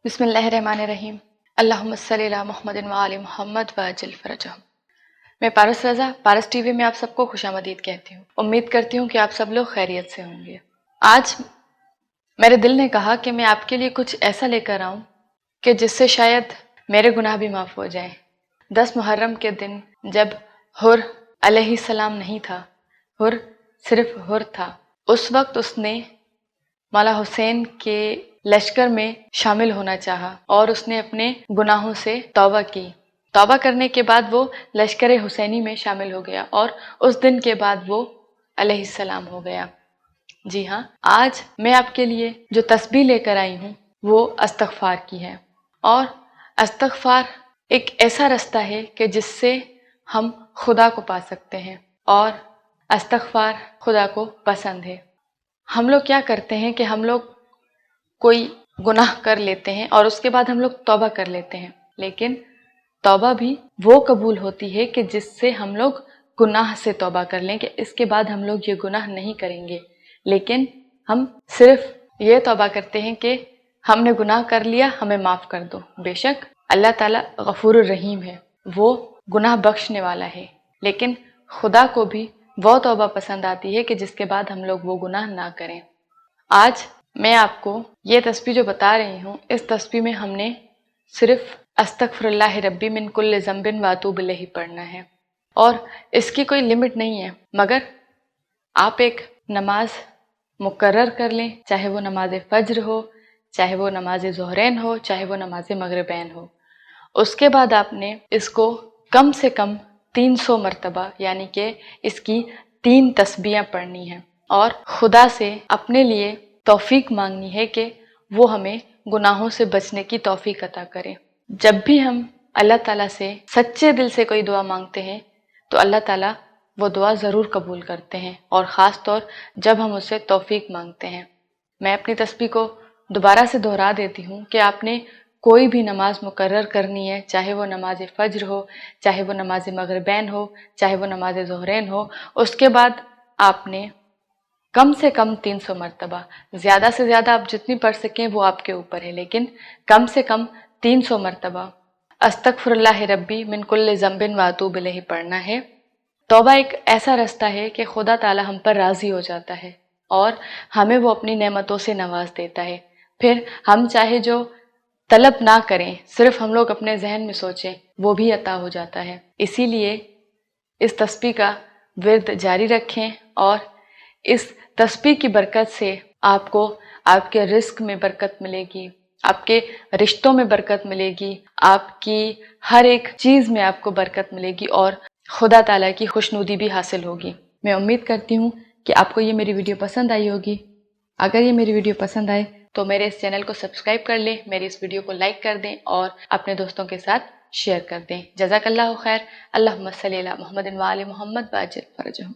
بسم اللہ الرحمن الرحیم اللہم صلی علی محمد و آل محمد وعجل فرجہم۔ میں پارس رضا پارس ٹی وی میں آپ سب کو خوش آمدید کہتی ہوں۔ امید کرتی ہوں کہ آپ سب لوگ خیریت سے ہوں گے۔ آج میرے دل نے کہا کہ میں آپ کے لیے کچھ ایسا لے کر آؤں کہ جس سے شاید میرے گناہ بھی معاف ہو جائیں۔ 10 محرم کے دن جب حر علیہ السلام نہیں تھا، حر صرف حر تھا، اس وقت اس نے مولا حسین کے لشکر میں شامل ہونا چاہا اور اس نے اپنے گناہوں سے توبہ کی۔ توبہ کرنے کے بعد وہ لشکر حسینی میں شامل ہو گیا اور اس دن کے بعد وہ علیہ السلام ہو گیا۔ جی ہاں، آج میں آپ کے لیے جو تسبیح لے کر آئی ہوں وہ استغفار کی ہے، اور استغفار ایک ایسا رستہ ہے کہ جس سے ہم خدا کو پا سکتے ہیں، اور استغفار خدا کو پسند ہے۔ ہم لوگ کیا کرتے ہیں کہ ہم لوگ کوئی گناہ کر لیتے ہیں اور اس کے بعد ہم لوگ توبہ کر لیتے ہیں، لیکن توبہ بھی وہ قبول ہوتی ہے کہ جس سے ہم لوگ گناہ سے توبہ کر لیں کہ اس کے بعد ہم لوگ یہ گناہ نہیں کریں گے، لیکن ہم صرف یہ توبہ کرتے ہیں کہ ہم نے گناہ کر لیا، ہمیں معاف کر دو۔ بے شک اللہ تعالیٰ غفور الرحیم ہے، وہ گناہ بخشنے والا ہے، لیکن خدا کو بھی وہ توبہ پسند آتی ہے کہ جس کے بعد ہم لوگ وہ گناہ نہ کریں۔ آج میں آپ کو یہ تسبیح جو بتا رہی ہوں، اس تسبیح میں ہم نے صرف استغفر اللہ ربی من کل ذنب واتوب الیہ پڑھنا ہے، اور اس کی کوئی لمٹ نہیں ہے، مگر آپ ایک نماز مقرر کر لیں، چاہے وہ نماز فجر ہو، چاہے وہ نماز ظہرین ہو، چاہے وہ نماز مغربین ہو۔ اس کے بعد آپ نے اس کو کم سے کم 300 مرتبہ یعنی کہ اس کی 3 تسبیحیں پڑھنی ہیں، اور خدا سے اپنے لیے توفیق مانگنی ہے کہ وہ ہمیں گناہوں سے بچنے کی توفیق عطا کرے۔ جب بھی ہم اللہ تعالیٰ سے سچے دل سے کوئی دعا مانگتے ہیں تو اللہ تعالیٰ وہ دعا ضرور قبول کرتے ہیں، اور خاص طور جب ہم اس سے توفیق مانگتے ہیں۔ میں اپنی تسبیح کو دوبارہ سے دہرا دیتی ہوں کہ آپ نے کوئی بھی نماز مقرر کرنی ہے، چاہے وہ نماز فجر ہو، چاہے وہ نماز مغربین ہو، چاہے وہ نماز ظہرین ہو، اس کے بعد آپ نے کم سے کم 300 مرتبہ، زیادہ سے زیادہ آپ جتنی پڑھ سکیں وہ آپ کے اوپر ہے، لیکن کم سے کم 300 مرتبہ استغفر اللہ ربی من کل ذنب واتوب الیہ پڑھنا ہے۔ توبہ ایک ایسا رستہ ہے کہ خدا تعالی ہم پر راضی ہو جاتا ہے اور ہمیں وہ اپنی نعمتوں سے نواز دیتا ہے، پھر ہم چاہے جو طلب نہ کریں، صرف ہم لوگ اپنے ذہن میں سوچیں، وہ بھی عطا ہو جاتا ہے۔ اسی لیے اس تسبیح کا ورد جاری رکھیں، اور اس تسبیح کی برکت سے آپ کو آپ کے رزق میں برکت ملے گی، آپ کے رشتوں میں برکت ملے گی، آپ کی ہر ایک چیز میں آپ کو برکت ملے گی، اور خدا تعالیٰ کی خوشنودی بھی حاصل ہوگی۔ میں امید کرتی ہوں کہ آپ کو یہ میری ویڈیو پسند آئی ہوگی۔ اگر یہ میری ویڈیو پسند آئے تو میرے اس چینل کو سبسکرائب کر لیں، میری اس ویڈیو کو لائک کر دیں اور اپنے دوستوں کے ساتھ شیئر کر دیں۔ جزاک اللہ خیر۔ اللہم صلی علی محمد و آل محمد وعجل فرجہم۔